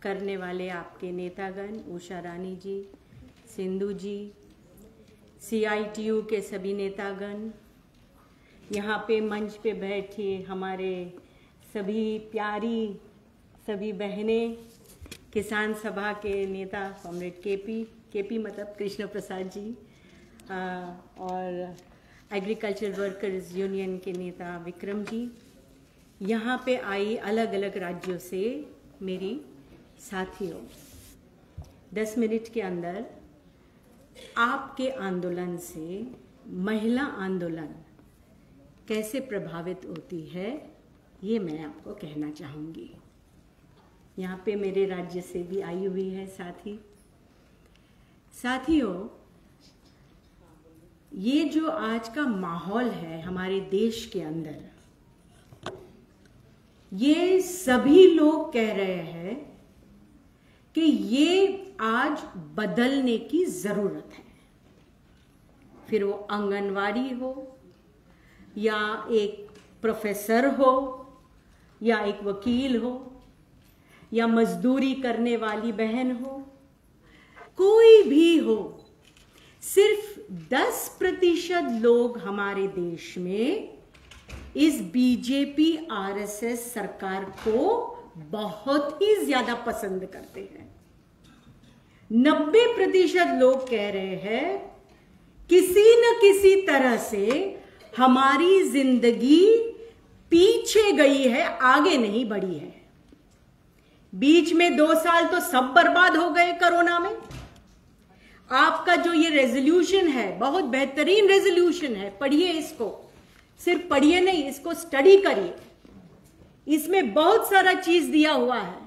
करने वाले आपके नेतागण, उषा रानी जी, सिंधु जी, CITU के सभी नेतागण, यहाँ पे मंच पे बैठे हमारे सभी प्यारी सभी बहनें, किसान सभा के नेता कॉमरेड केपी मतलब कृष्ण प्रसाद जी, और एग्रीकल्चर वर्कर्स यूनियन के नेता विक्रम जी, यहाँ पे आई अलग अलग राज्यों से मेरी साथियों, 10 मिनट के अंदर आपके आंदोलन से महिला आंदोलन कैसे प्रभावित होती है ये मैं आपको कहना चाहूँगी। यहाँ पे मेरे राज्य से भी आई हुई है साथियों, ये जो आज का माहौल है हमारे देश के अंदर, ये सभी लोग कह रहे हैं कि ये आज बदलने की जरूरत है। फिर वो आंगनवाड़ी हो या एक प्रोफेसर हो या एक वकील हो या मजदूरी करने वाली बहन हो, कोई भी हो, सिर्फ 10% लोग हमारे देश में इस बीजेपी RSS सरकार को बहुत ही ज्यादा पसंद करते हैं। 90% लोग कह रहे हैं किसी न किसी तरह से हमारी जिंदगी पीछे गई है, आगे नहीं बढ़ी है। बीच में 2 साल तो सब बर्बाद हो गए कोरोना में। आपका जो ये रेजोल्यूशन है बहुत बेहतरीन रेजोल्यूशन है, पढ़िए इसको, सिर्फ पढ़िए नहीं, इसको स्टडी करिए। इसमें बहुत सारा चीज दिया हुआ है,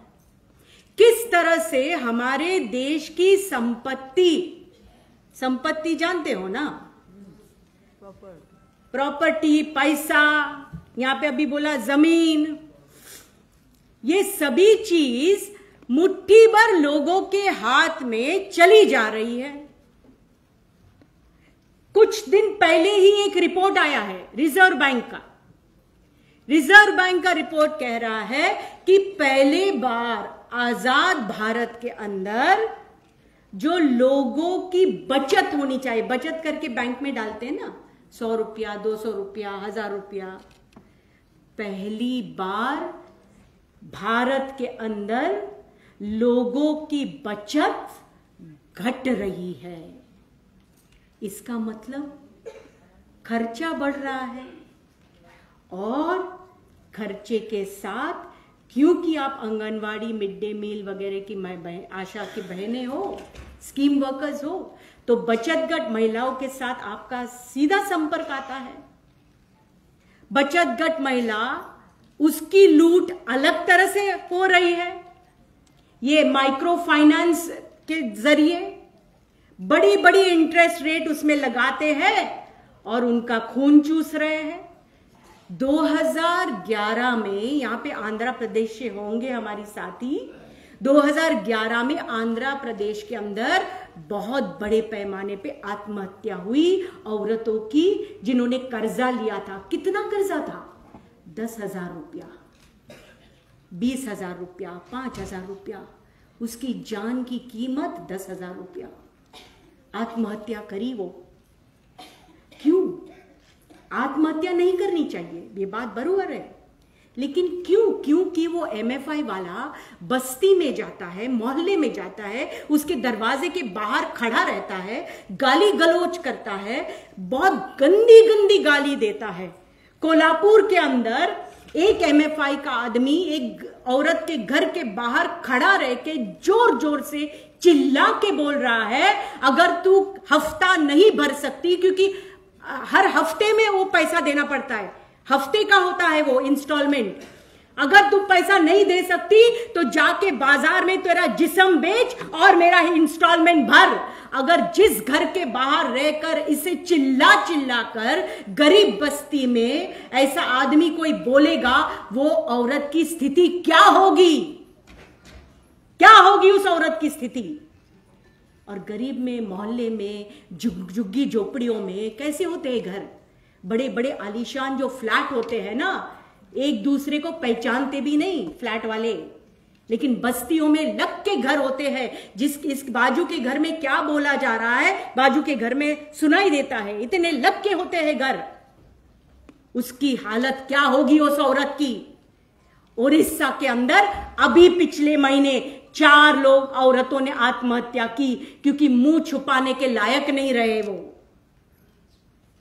किस तरह से हमारे देश की संपत्ति जानते हो ना, प्रॉपर्टी, पैसा, यहां पे अभी बोला जमीन, ये सभी चीज मुट्ठी भर लोगों के हाथ में चली जा रही है। कुछ दिन पहले ही एक रिपोर्ट आया है रिजर्व बैंक का रिपोर्ट कह रहा है कि पहले बार आजाद भारत के अंदर जो लोगों की बचत होनी चाहिए, बचत करके बैंक में डालते हैं ना, 100 रुपया, 200 रुपया, 1000 रुपया, पहली बार भारत के अंदर लोगों की बचत घट रही है। इसका मतलब खर्चा बढ़ रहा है, और खर्चे के साथ, क्योंकि आप आंगनवाड़ी, मिड डे मील वगैरह की आशा की बहनें हो, स्कीम वर्कर्स हो, तो बचतगट महिलाओं के साथ आपका सीधा संपर्क आता है। बचतगट महिला, उसकी लूट अलग तरह से हो रही है। ये माइक्रो फाइनेंस के जरिए बड़ी बड़ी इंटरेस्ट रेट उसमें लगाते हैं और उनका खून चूस रहे हैं। 2011 में, यहां पे आंध्र प्रदेश से होंगे हमारी साथी, 2011 में आंध्र प्रदेश के अंदर बहुत बड़े पैमाने पे आत्महत्या हुई औरतों की, जिन्होंने कर्जा लिया था। कितना कर्जा था? 10,000 रुपया, 20,000 रुपया, 5,000 रुपया, उसकी जान की कीमत 10,000 रुपया। आत्महत्या करी वो। क्यों? आत्महत्या नहीं करनी चाहिए, ये बात बराबर है, लेकिन क्यों? क्योंकि वो MFI वाला बस्ती में जाता है, मोहल्ले में जाता है, उसके दरवाजे के बाहर खड़ा रहता है, गाली गलौज करता है, बहुत गंदी गंदी गाली देता है। कोल्हापुर के अंदर एक MFI का आदमी एक औरत के घर के बाहर खड़ा रह के जोर जोर से चिल्ला के बोल रहा है, अगर तू हफ्ता नहीं भर सकती, क्योंकि हर हफ्ते में वो पैसा देना पड़ता है, हफ्ते का होता है वो इंस्टॉलमेंट, अगर तू पैसा नहीं दे सकती तो जाके बाजार में तेरा जिस्म बेच और मेरा इंस्टॉलमेंट भर। अगर जिस घर के बाहर रहकर इसे चिल्ला चिल्ला कर गरीब बस्ती में ऐसा आदमी कोई बोलेगा, वो औरत की स्थिति क्या होगी? क्या होगी उस औरत की स्थिति? और गरीब में, मोहल्ले में, झुग्गी झोपड़ियों में कैसे होते हैं घर? बड़े बड़े आलीशान जो फ्लैट होते हैं ना, एक दूसरे को पहचानते भी नहीं फ्लैट वाले, लेकिन बस्तियों में लग के घर होते हैं, इस बाजू के घर में क्या बोला जा रहा है बाजू के घर में सुनाई देता है, इतने लग के होते हैं घर। उसकी हालत क्या होगी उस औरत की। उड़ीसा के अंदर अभी पिछले महीने 4 लोग औरतों ने आत्महत्या की क्योंकि मुंह छुपाने के लायक नहीं रहे। वो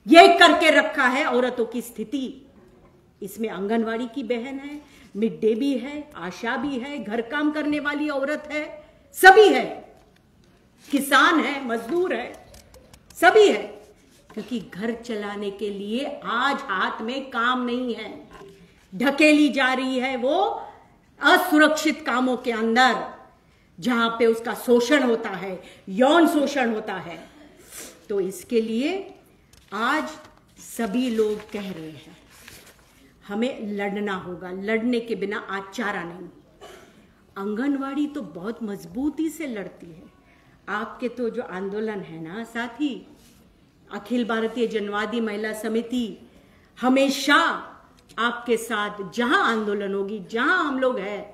ये करके रखा है औरतों की स्थिति। इसमें आंगनवाड़ी की बहन है, मिड डे भी है, आशा भी है, घर काम करने वाली औरत है, सभी है, किसान है, मजदूर है, सभी है, क्योंकि घर चलाने के लिए आज हाथ में काम नहीं है। ढकेली जा रही है वो असुरक्षित कामों के अंदर, जहां पे उसका शोषण होता है, यौन शोषण होता है। तो इसके लिए आज सभी लोग कह रहे हैं हमें लड़ना होगा, लड़ने के बिना आज चारा नहीं। आंगनवाड़ी तो बहुत मजबूती से लड़ती है। आपके तो जो आंदोलन है ना साथी, अखिल भारतीय जनवादी महिला समिति हमेशा आपके साथ, जहां आंदोलन होगी, जहां हम लोग हैं,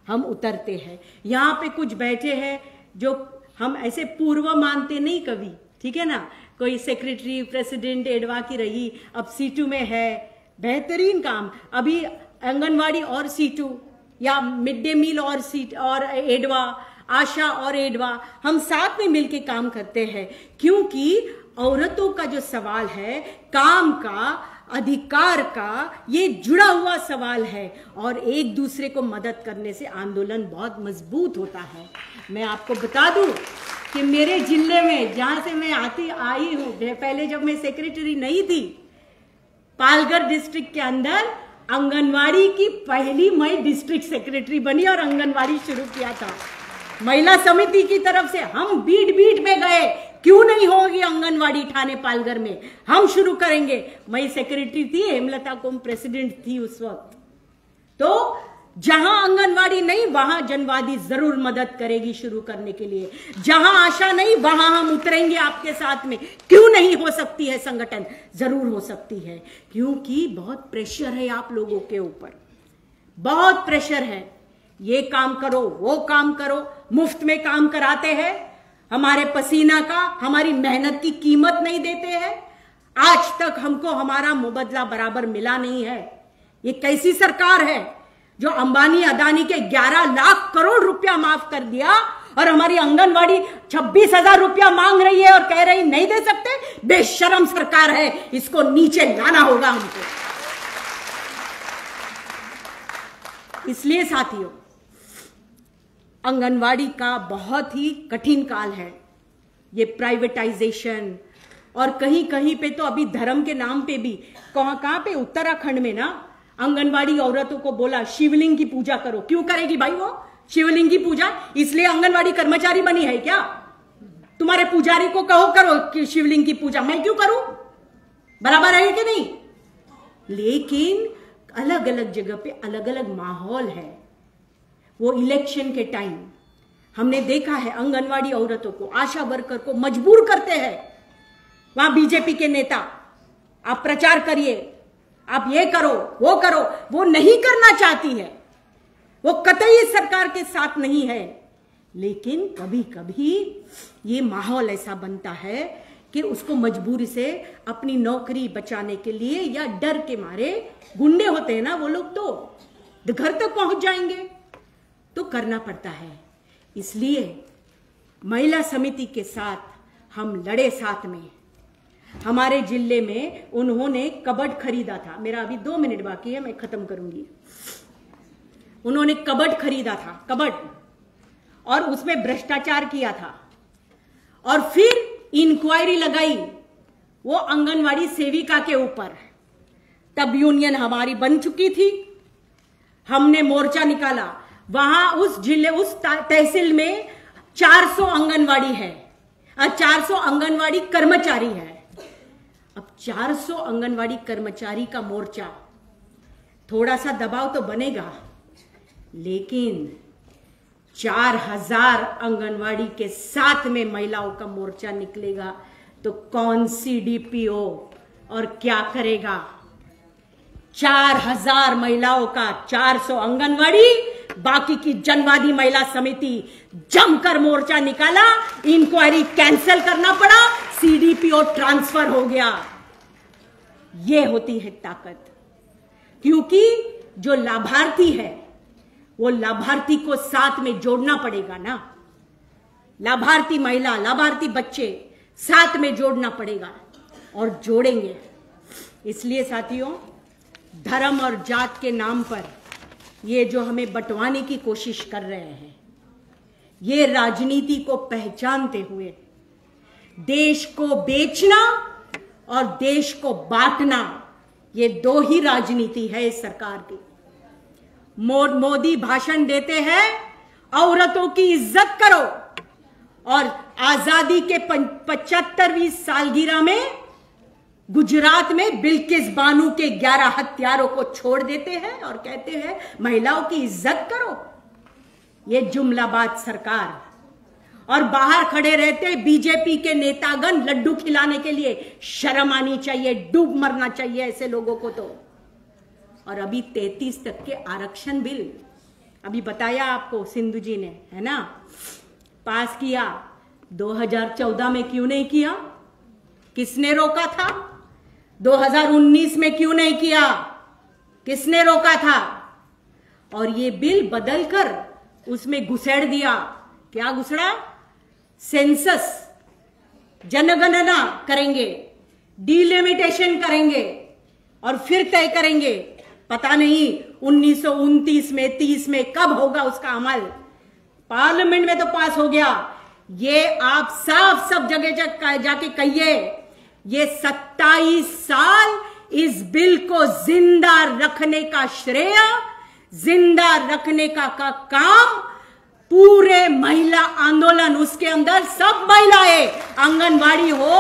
हम उतरते हैं। यहाँ पे कुछ बैठे हैं जो हम ऐसे पूर्व मानते नहीं कभी, ठीक है ना। कोई सेक्रेटरी प्रेसिडेंट एडवा की रही, अब C2 में है, बेहतरीन काम। अभी आंगनवाड़ी और C2 या मिड डे मील और एडवा, आशा और एडवा, हम साथ में मिलके काम करते हैं, क्योंकि औरतों का जो सवाल है, काम का, अधिकार का, ये जुड़ा हुआ सवाल है और एक दूसरे को मदद करने से आंदोलन बहुत मजबूत होता है। मैं आपको बता दूं कि मेरे जिले में, जहां से मैं आई हूं, पहले जब मैं सेक्रेटरी नहीं थी, पालघर डिस्ट्रिक्ट के अंदर आंगनवाड़ी की पहली मैं डिस्ट्रिक्ट सेक्रेटरी बनी और आंगनवाड़ी शुरू किया था महिला समिति की तरफ से। हम बीट में गए, क्यों नहीं होगी आंगनवाड़ी थाने पालघर में, हम शुरू करेंगे। मैं सेक्रेटरी थी, हेमलता कोम प्रेसिडेंट थी उस वक्त। तो जहां आंगनवाड़ी नहीं, वहां जनवादी जरूर मदद करेगी शुरू करने के लिए। जहां आशा नहीं, वहां हम उतरेंगे आपके साथ में। क्यों नहीं हो सकती है संगठन? जरूर हो सकती है, क्योंकि बहुत प्रेशर है आप लोगों के ऊपर, बहुत प्रेशर है। ये काम करो, वो काम करो, मुफ्त में काम कराते हैं, हमारे पसीना का, हमारी मेहनत की कीमत नहीं देते हैं। आज तक हमको हमारा मुबदला बराबर मिला नहीं है। ये कैसी सरकार है जो अंबानी अदानी के 11 लाख करोड़ रुपया माफ कर दिया और हमारी आंगनवाड़ी 26,000 रुपया मांग रही है और कह रही नहीं दे सकते? बेशरम सरकार है, इसको नीचे लाना होगा हमको। इसलिए साथियों, आंगनवाड़ी का बहुत ही कठिन काल है ये प्राइवेटाइजेशन, और कहीं कहीं पे तो अभी धर्म के नाम पे भी, कहां पे, उत्तराखंड में ना आंगनवाड़ी औरतों को बोला शिवलिंग की पूजा करो। क्यों करेगी भाई वो शिवलिंग की पूजा? इसलिए आंगनवाड़ी कर्मचारी बनी है क्या? तुम्हारे पुजारी को कहो करो कि शिवलिंग की पूजा, मैं क्यों करूं? बराबर है कि नहीं? लेकिन अलग अलग जगह पे अलग अलग माहौल है। वो इलेक्शन के टाइम हमने देखा है आंगनवाड़ी औरतों को, आशा वर्कर को मजबूर करते हैं। वहां बीजेपी के नेता, आप प्रचार करिए, आप ये करो, वो करो, वो नहीं करना चाहती है, वो कतई सरकार के साथ नहीं है। लेकिन कभी कभी ये माहौल ऐसा बनता है कि उसको मजबूरी से अपनी नौकरी बचाने के लिए या डर के मारे, गुंडे होते हैं ना वो लोग, तो घर तक पहुंच जाएंगे, तो करना पड़ता है। इसलिए महिला समिति के साथ हम लड़े साथ में। हमारे जिले में उन्होंने कबर्ड खरीदा था, मेरा अभी 2 मिनट बाकी है, मैं खत्म करूंगी। उन्होंने कबर्ड खरीदा था, कबर्ड, और उसमें भ्रष्टाचार किया था, और फिर इंक्वायरी लगाई वो आंगनवाड़ी सेविका के ऊपर। तब यूनियन हमारी बन चुकी थी, हमने मोर्चा निकाला। वहां उस जिले, उस तहसील में 400 आंगनवाड़ी है और 400 आंगनवाड़ी कर्मचारी है। अब 400 आंगनवाड़ी कर्मचारी का मोर्चा, थोड़ा सा दबाव तो बनेगा, लेकिन 4000 आंगनवाड़ी के साथ में महिलाओं का मोर्चा निकलेगा तो कौन सी डीपीओ और क्या करेगा? 4000 महिलाओं का, 400 आंगनवाड़ी, बाकी की जनवादी महिला समिति जमकर मोर्चा निकाला, इंक्वायरी कैंसिल करना पड़ा, सीडीपीओ ट्रांसफर हो गया। यह होती है ताकत, क्योंकि जो लाभार्थी है वो लाभार्थी को साथ में जोड़ना पड़ेगा ना। लाभार्थी महिला, लाभार्थी बच्चे साथ में जोड़ना पड़ेगा और जोड़ेंगे। इसलिए साथियों, धर्म और जात के नाम पर ये जो हमें बंटवाने की कोशिश कर रहे हैं, ये राजनीति को पहचानते हुए देश को बेचना और देश को बांटना, ये दो ही राजनीति है इस सरकार की। मोदी भाषण देते हैं औरतों की इज्जत करो, और आजादी के 75वीं सालगिरह में गुजरात में बिल्किस बानो के 11 हत्यारों को छोड़ देते हैं और कहते हैं महिलाओं की इज्जत करो। ये जुमलाबाज सरकार, और बाहर खड़े रहते बीजेपी के नेतागण लड्डू खिलाने के लिए। शर्म आनी चाहिए, डूब मरना चाहिए ऐसे लोगों को तो। और अभी 33 तक के आरक्षण बिल, अभी बताया आपको सिंधु जी ने, है ना, पास किया। 2014 में क्यों नहीं किया? किसने रोका था? 2019 में क्यों नहीं किया? किसने रोका था? और ये बिल बदलकर उसमें घुसेड़ दिया। क्या घुसड़ा? सेंसस, जनगणना करेंगे, डिलिमिटेशन करेंगे और फिर तय करेंगे। पता नहीं 1929 में 30 में कब होगा उसका अमल। पार्लियामेंट में तो पास हो गया। ये आप साफ सब जगह जाके कहिए, ये 27 साल इस बिल को जिंदा रखने का श्रेय, जिंदा रखने का काम पूरे महिला आंदोलन, उसके अंदर सब महिलाएं, आंगनवाड़ी हो,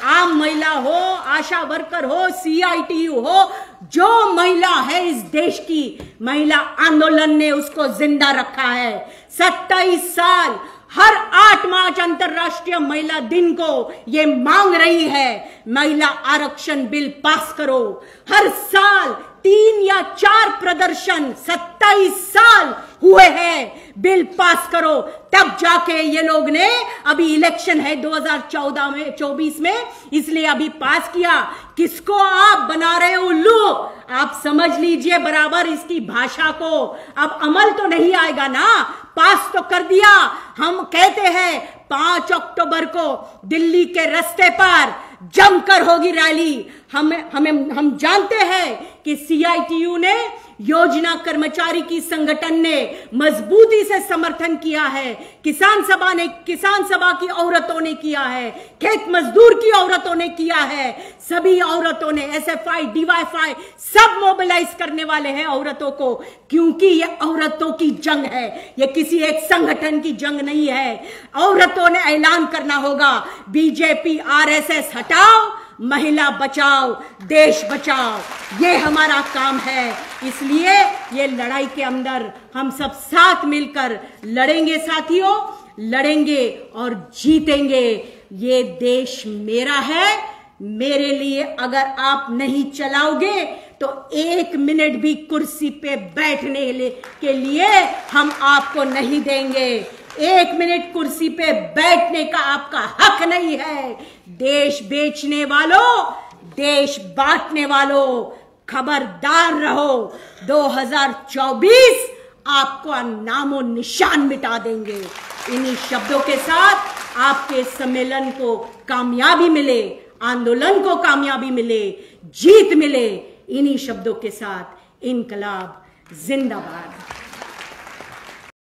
आम महिला हो, आशा वर्कर हो, CITU हो, जो महिला है इस देश की, महिला आंदोलन ने उसको जिंदा रखा है। 27 साल हर 8 मार्च अंतर्राष्ट्रीय महिला दिन को ये मांग रही है, महिला आरक्षण बिल पास करो। हर साल 3 या 4 प्रदर्शन 27 साल हुए हैं, बिल पास करो। तब जाके ये लोग ने, अभी इलेक्शन है 2014 में 24 में, इसलिए अभी पास किया। किसको आप बना रहे हो उल्लू? आप समझ लीजिए बराबर इसकी भाषा को। अब अमल तो नहीं आएगा ना, पास तो कर दिया। हम कहते हैं 5 अक्टूबर को दिल्ली के रास्ते पर जमकर होगी रैली। हम जानते हैं कि CITU ने, योजना कर्मचारी की संगठन ने मजबूती से समर्थन किया है, किसान सभा की औरतों ने किया है, खेत मजदूर की औरतों ने किया है, सभी औरतों ने, SFI, DYFI सब मोबिलाइज करने वाले हैं औरतों को, क्योंकि ये औरतों की जंग है, ये किसी एक संगठन की जंग नहीं है। औरतों ने ऐलान करना होगा, BJP RSS हटाओ, महिला बचाओ, देश बचाओ, ये हमारा काम है। इसलिए ये लड़ाई के अंदर हम सब साथ मिलकर लड़ेंगे साथियों, लड़ेंगे और जीतेंगे। ये देश मेरा है, मेरे लिए अगर आप नहीं चलाओगे तो 1 मिनट भी कुर्सी पे बैठने के लिए हम आपको नहीं देंगे। 1 मिनट कुर्सी पे बैठने का आपका हक नहीं है। देश बेचने वालों, देश बांटने वालों, खबरदार रहो। 2024 आपका नामो निशान मिटा देंगे। इन्हीं शब्दों के साथ आपके सम्मेलन को कामयाबी मिले, आंदोलन को कामयाबी मिले, जीत मिले। इन्हीं शब्दों के साथ इनकलाब जिंदाबाद।